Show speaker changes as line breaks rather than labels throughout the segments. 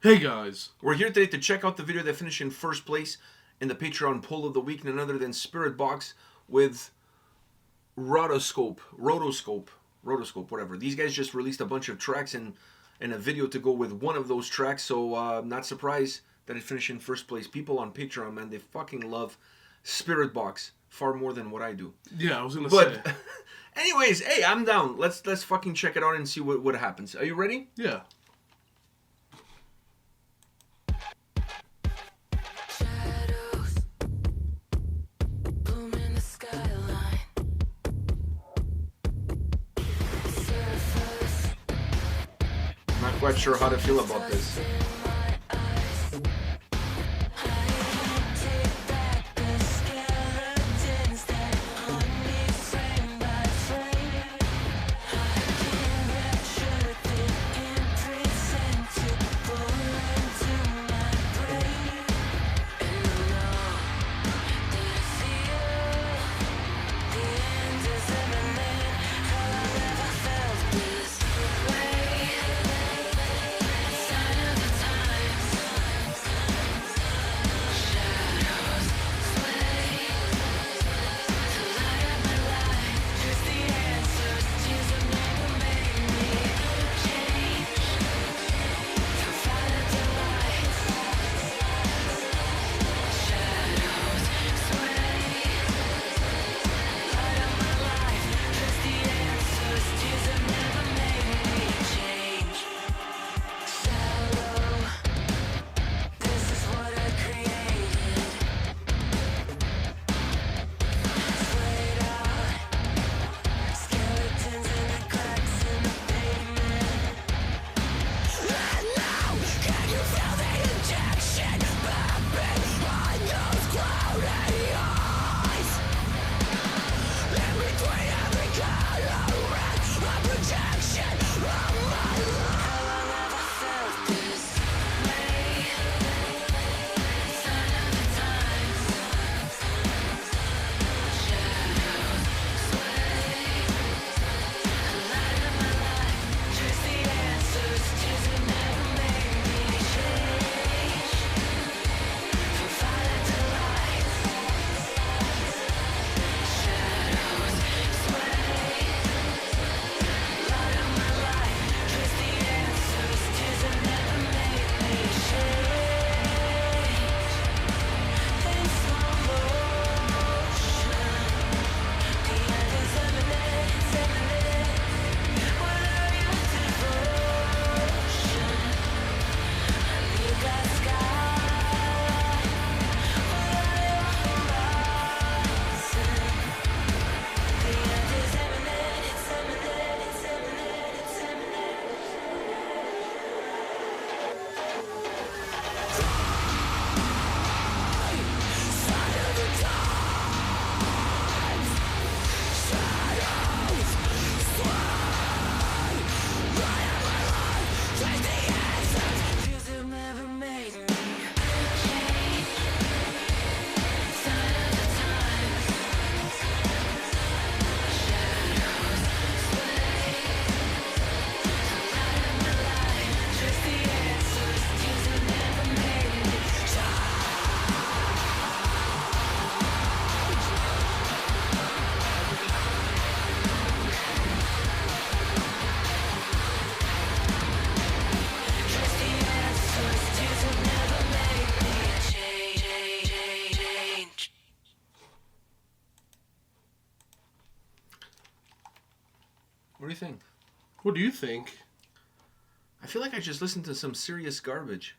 Hey guys!
We're here today to check out the video that finished in first place in the Patreon poll of the week, none other than Spiritbox with Rotoscope, whatever. These guys just released a bunch of tracks and a video to go with one of those tracks, so I'm not surprised that it finished in first place. People on Patreon, man, they fucking love Spiritbox far more than what I do.
Yeah, I was gonna say.
Anyways, hey, I'm down. Let's fucking check it out and see what happens. Are you ready?
Yeah.
Not quite sure how to feel about this. What do you think?
What do you think?
I feel like I just listened to some serious garbage.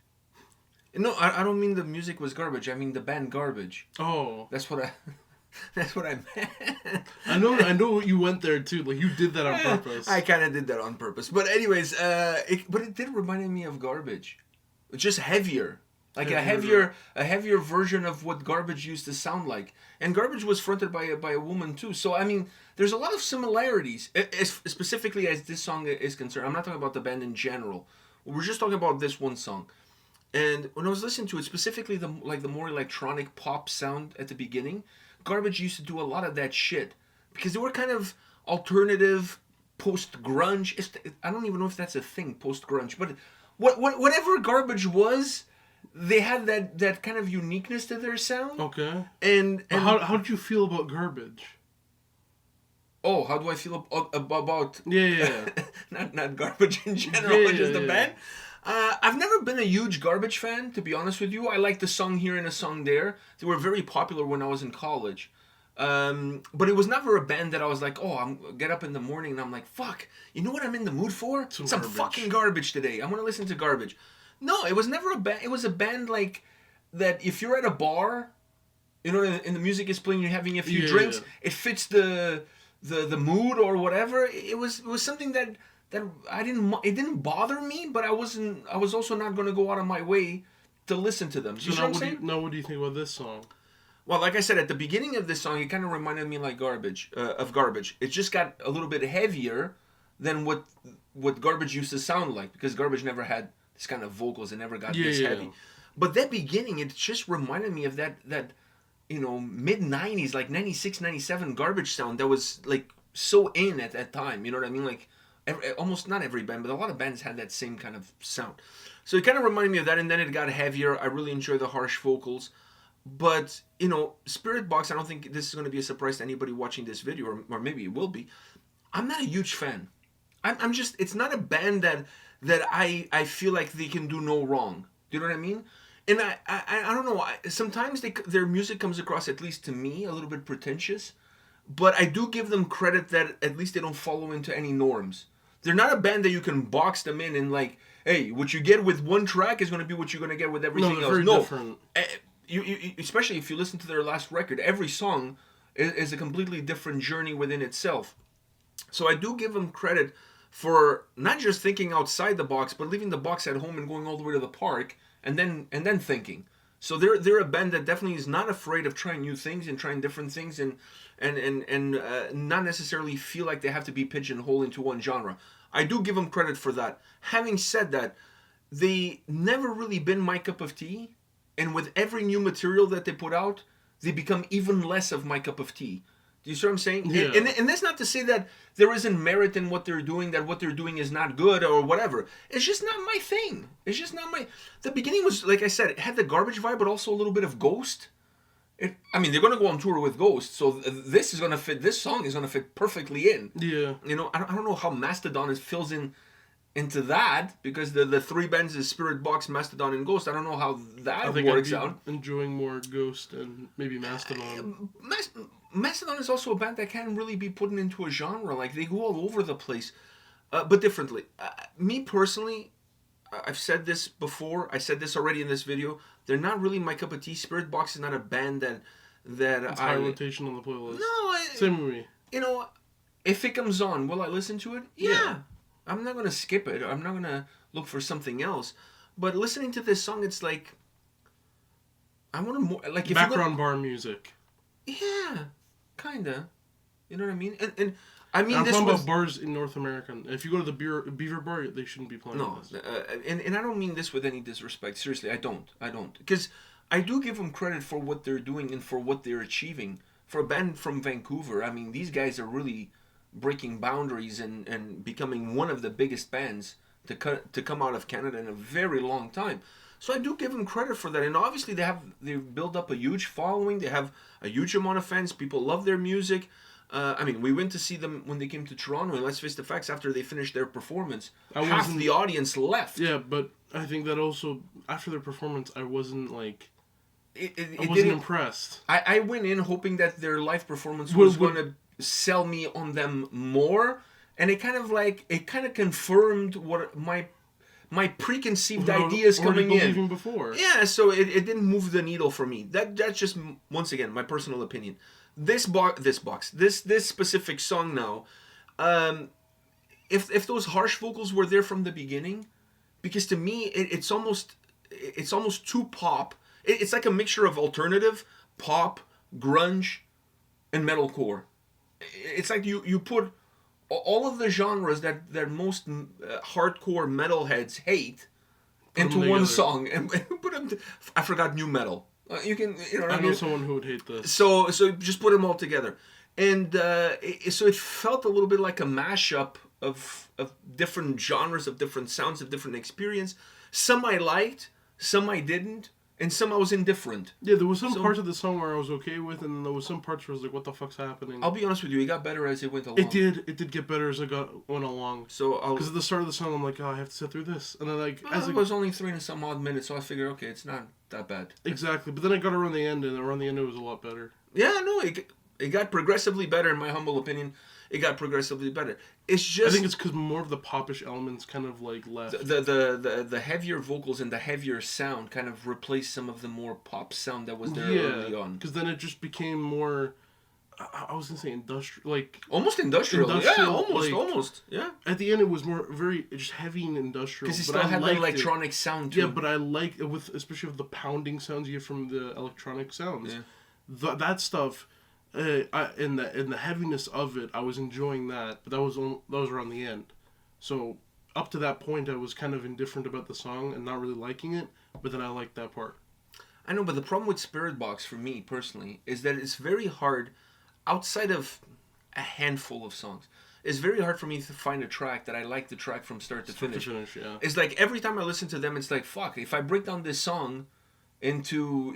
No, I don't mean the music was garbage. I mean the band Garbage.
Oh.
That's what I meant.
I know you went there too. Like you did that on purpose.
I kind of did that on purpose. But anyways, it did remind me of Garbage. Just heavier. Like a heavier version of what Garbage used to sound like. And Garbage was fronted by a woman too. So I mean, there's a lot of similarities, specifically as this song is concerned. I'm not talking about the band in general. We're just talking about this one song. And when I was listening to it, specifically the more electronic pop sound at the beginning, Garbage used to do a lot of that shit because they were kind of alternative post grunge. I don't even know if that's a thing, post grunge, but whatever Garbage was, they had that kind of uniqueness to their sound.
Okay.
And
how did you feel about Garbage?
Oh, how do I feel about
Yeah.
not Garbage in general, just the band? I've never been a huge Garbage fan, to be honest with you. I liked a song here and a song there. They were very popular when I was in college. But it was never a band that I was like, oh, I'm get up in the morning and I'm like, fuck, you know what I'm in the mood for? Some fucking Garbage today. I'm gonna listen to Garbage. No, it was never a band. It was a band like that. If you're at a bar, you know, and the music is playing, you're having a few drinks. Yeah. It fits the mood or whatever. It was something that it didn't bother me, but I was also not going to go out of my way to listen to them.
So now what do you think about this song?
Well, like I said, at the beginning of this song, it kind of reminded me like Garbage. It just got a little bit heavier than what Garbage used to sound like, because Garbage never had this kind of vocals. It never got this heavy. But that beginning, it just reminded me of that you know, mid-90s, like 96, 97 Garbage sound that was like so in at that time. You know what I mean? Like almost not every band, but a lot of bands had that same kind of sound. So it kind of reminded me of that, and then it got heavier. I really enjoy the harsh vocals. But, you know, Spiritbox, I don't think this is going to be a surprise to anybody watching this video, or maybe it will be. I'm not a huge fan. I'm just, it's not a band that I feel like they can do no wrong. Do you know what I mean? And I don't know, sometimes their music comes across, at least to me, a little bit pretentious. But I do give them credit that at least they don't follow into any norms. They're not a band that you can box them in and like, hey, what you get with one track is going to be what you're going to get with everything else.
Very different.
You, especially if you listen to their last record, every song is a completely different journey within itself. So I do give them credit for not just thinking outside the box, but leaving the box at home and going all the way to the park and then thinking. So they're a band that definitely is not afraid of trying new things and trying different things and not necessarily feel like they have to be pigeonholed into one genre. I do give them credit for that. Having said that, they never really been my cup of tea. And with every new material that they put out, they become even less of my cup of tea. Do you see what I'm saying?
Yeah.
And that's not to say that there isn't merit in what they're doing, that what they're doing is not good or whatever. It's just not my thing. It's just not my... The beginning was, like I said, it had the Garbage vibe, but also a little bit of Ghost. I mean, they're going to go on tour with Ghost, so this song is going to fit perfectly in.
Yeah.
You know, I don't know how Mastodon fills into that, because the three bands is Spiritbox, Mastodon, and Ghost. I don't know how that works out.
Enjoying more Ghost and maybe Mastodon.
Mastodon is also a band that can't really be put into a genre. Like, they go all over the place, but differently. Me personally, I've said this before. I said this already in this video. They're not really my cup of tea. Spiritbox is not a band that it's
high rotation on the playlist.
No,
same with me.
You know, if it comes on, will I listen to it? Yeah. I'm not gonna skip it. I'm not gonna look for something else. But listening to this song, it's like I want more like
background bar music.
Yeah, kinda. You know what I mean? And I mean,
I'm talking about bars in North America. If you go to the Beaver Bar, they shouldn't be playing this.
And I don't mean this with any disrespect. Seriously, I don't. Because I do give them credit for what they're doing and for what they're achieving. For a band from Vancouver, I mean, these guys are really breaking boundaries and becoming one of the biggest bands to come out of Canada in a very long time. So I do give them credit for that. And obviously they've built up a huge following. They have a huge amount of fans. People love their music. I mean, we went to see them when they came to Toronto, and let's face the facts, after they finished their performance, half the audience left.
Yeah, but I think that also, after their performance, I wasn't like... I wasn't impressed.
I went in hoping that their live performance was going to sell me on them more, and it kind of confirmed what my preconceived ideas coming in.
Even before.
Yeah, so it didn't move the needle for me. That's just, once again, my personal opinion. This specific song now, if those harsh vocals were there from the beginning, because to me it's almost too pop. It's like a mixture of alternative, pop, grunge, and metalcore. It's like you put all of the genres that most hardcore metalheads hate into one song and put them. I forgot new metal. You know what I mean?
know someone who would hate this.
So just put them all together, and so it felt a little bit like a mashup of different genres, of different sounds, of different experience. Some I liked, some I didn't, and some I was indifferent.
Yeah, there was some parts of the song where I was okay with, and then there was some parts where I was like, what the fuck's happening?
I'll be honest with you, it got better as it went along.
It did get better as it went along.
So
because at the start of the song, I'm like, oh, I have to sit through this, and then like
as it was only 3 and some odd minutes, so I figured, okay, it's not that bad.
Exactly, but then I got around the end, and around the end it was a lot better.
Yeah, no, it got progressively better, in my humble opinion. It got progressively better. It's just,
I think it's because more of the popish elements kind of like left.
The heavier vocals and the heavier sound kind of replaced some of the more pop sound that was there early on.
Because then it just became more. I was gonna say industrial, like
almost industrial. Yeah, almost. Yeah.
At the end, it was more very just heavy and industrial.
Because it still had the electronic sound too.
Yeah, but I like it especially with the pounding sounds you get from the electronic sounds. Yeah. That stuff. In the heaviness of it, I was enjoying that, but that was around the end. So up to that point, I was kind of indifferent about the song and not really liking it. But then I liked that part.
I know, but the problem with Spiritbox for me personally is that it's very hard, outside of a handful of songs, it's very hard for me to find a track that I like the track from start to finish.
Yeah.
It's like every time I listen to them, it's like, fuck, if I break down this song into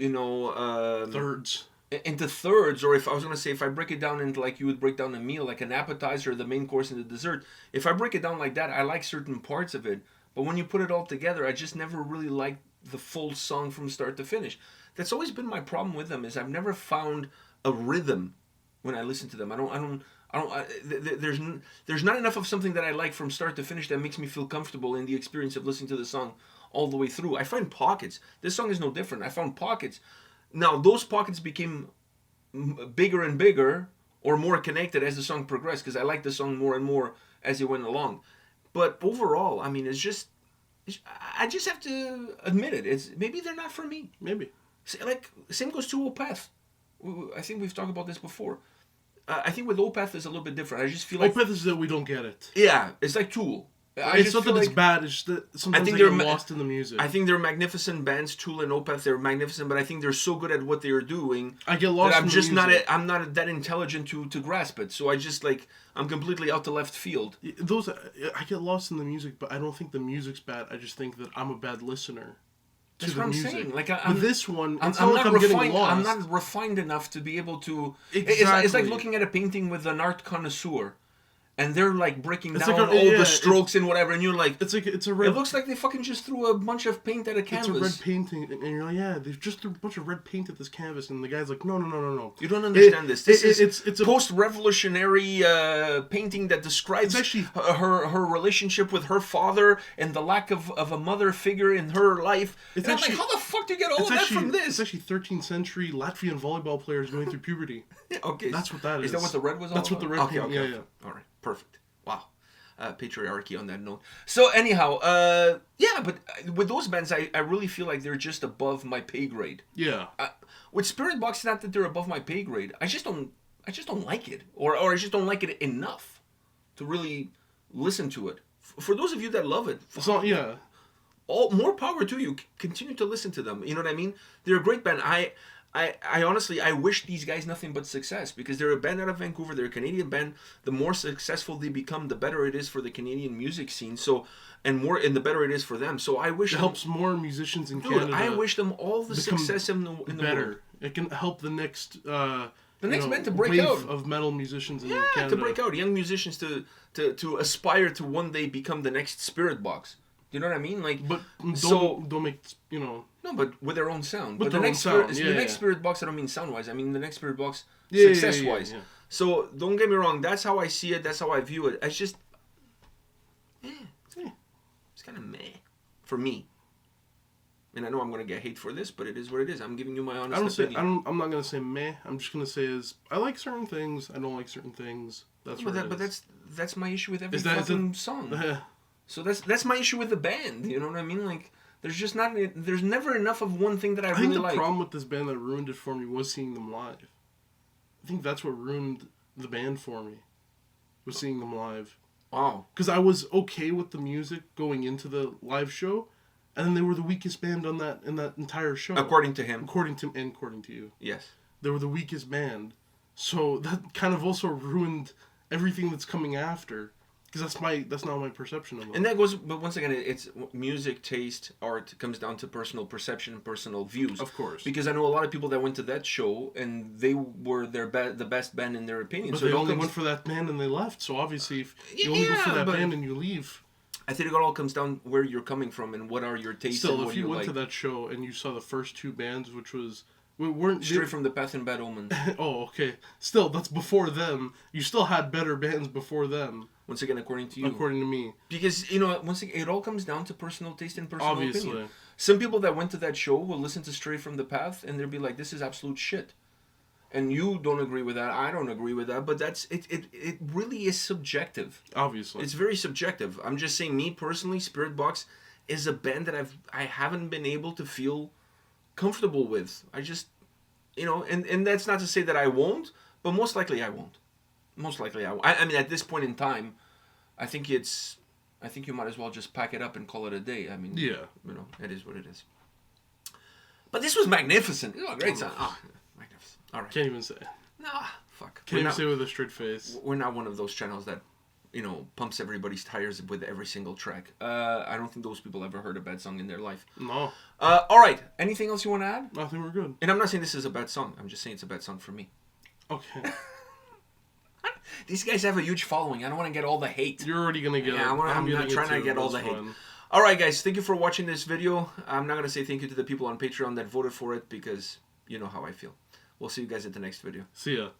thirds.
Into thirds, or if I was going to say, if I break it down into like you would break down a meal, like an appetizer, the main course, and the dessert, if I break it down like that, I like certain parts of it. But when you put it all together, I just never really liked the full song from start to finish. That's always been my problem with them, is I've never found a rhythm when I listen to them. There's not enough of something that I like from start to finish that makes me feel comfortable in the experience of listening to the song all the way through. I find pockets. This song is no different. I found pockets. Now, those pockets became bigger and bigger, or more connected as the song progressed, because I liked the song more and more as it went along. But overall, I mean, I just have to admit it. Maybe they're not for me.
Maybe.
Like, same goes to Opeth. I think we've talked about this before. I think with Opeth is a little bit different. I just feel like...
Opeth is that we don't get it.
Yeah, it's like Tool.
It's not that it's bad, it's just that sometimes they get lost in the music.
I think they're magnificent bands, Tool and Opeth, they're magnificent, but I think they're so good at what they're doing.
I get lost in the music.
I'm not that intelligent to grasp it, so I just I'm completely out to left field.
I get lost in the music, but I don't think the music's bad, I just think that I'm a bad listener.
That's what I'm saying.
With this one,
I'm not refined. I'm not refined enough to be able to...
Exactly.
It's like looking at a painting with an art connoisseur. And they're like breaking down all the strokes and whatever, and you're like,
it's a red.
It looks like they fucking just threw a bunch of paint at a canvas.
It's a red painting, and you're like, yeah, they just threw a bunch of red paint at this canvas, and the guy's like, no.
You don't understand this. This is
it's a
post-revolutionary painting that describes her relationship with her father and the lack of a mother figure in her life. And I'm like, how the fuck do you get all of that from this?
It's actually 13th century Latvian volleyball players going through puberty.
Okay,
that's what that is.
Is that what the red was?
That's what the red paint. Yeah.
All right. Perfect. Wow. Patriarchy on that note. So anyhow, but with those bands, I really feel like they're just above my pay grade.
Yeah.
With Spiritbox, it's not that they're above my pay grade. I just don't like it, or I just don't like it enough to really listen to it. For those of you that love it, more power to you. Continue to listen to them. You know what I mean? They're a great band. I honestly, I wish these guys nothing but success, because they're a band out of Vancouver. They're a Canadian band. The more successful they become, the better it is for the Canadian music scene. So, and the better it is for them. So I wish
it helps more musicians in Canada.
I wish them all the success in the world.
It can help the next
band to break
wave
out
of metal musicians in Canada.
To break out, young musicians to aspire to one day become the next Spiritbox. You know what I mean?
But don't make No,
but with their own sound.
But
the next Spiritbox, I don't mean sound-wise. I mean the next Spiritbox success-wise. Yeah. So don't get me wrong. That's how I see it. That's how I view it. It's just, it's kind of meh for me. And I know I'm going to get hate for this, but it is what it is. I'm giving you my honest opinion.
I'm not going to say meh. I'm just going to say I like certain things. I don't like certain things.
But that's my issue with every fucking song. So that's my issue with the band. You know what I mean? Like, there's never enough of one thing that I really like.
I think the problem with this band that ruined it for me was seeing them live. I think that's what ruined the band for me, was seeing them live.
Wow.
Because I was okay with the music going into the live show, and then they were the weakest band in that entire show.
According to him.
According to you.
Yes.
They were the weakest band. So that kind of also ruined everything that's coming after. Because that's not my perception of it.
And that goes, but once again, it's music, taste, art comes down to personal perception and personal views.
Of course.
Because I know a lot of people that went to that show and they were the best band in their opinion.
But
so
they only went for that band and they left. So obviously, if you only go for that band and you leave.
I think it all comes down where you're coming from and what are your tastes.
Still,
and what
if you went
like.
to that show and you saw the first two bands, which was... weren't
Straight from the Path and Bad Omen.
Oh, okay. Still, that's before them. You still had better bands before them.
Once again, according to you.
According to me.
Because, once again, it all comes down to personal taste and personal
Obviously.
opinion. Some people that went to that show will listen to Straight from the Path and they'll be like, this is absolute shit. And you don't agree with that. I don't agree with that. But that's it really is subjective.
Obviously.
It's very subjective. I'm just saying, me personally, Spiritbox is a band that I haven't been able to feel comfortable with. I just... and that's not to say that I won't, but most likely I won't. Most likely I won't. I mean, at this point in time, I think you might as well just pack it up and call it a day. I mean,
yeah.
It is what it is. But this was magnificent. Oh, great song. Oh, magnificent. All right.
Can't even say.
Nah, fuck.
Can't even say with a straight face.
We're not one of those channels that, pumps everybody's tires with every single track. I don't think those people ever heard a bad song in their life.
No.
All right. Anything else you want to add?
I think we're good.
And I'm not saying this is a bad song. I'm just saying it's a bad song for me.
Okay.
These guys have a huge following. I don't want to get all the hate.
You're already going to get it.
I'm not trying to get all the hate. All right, guys. Thank you for watching this video. I'm not going to say thank you to the people on Patreon that voted for it because you know how I feel. We'll see you guys at the next video.
See ya.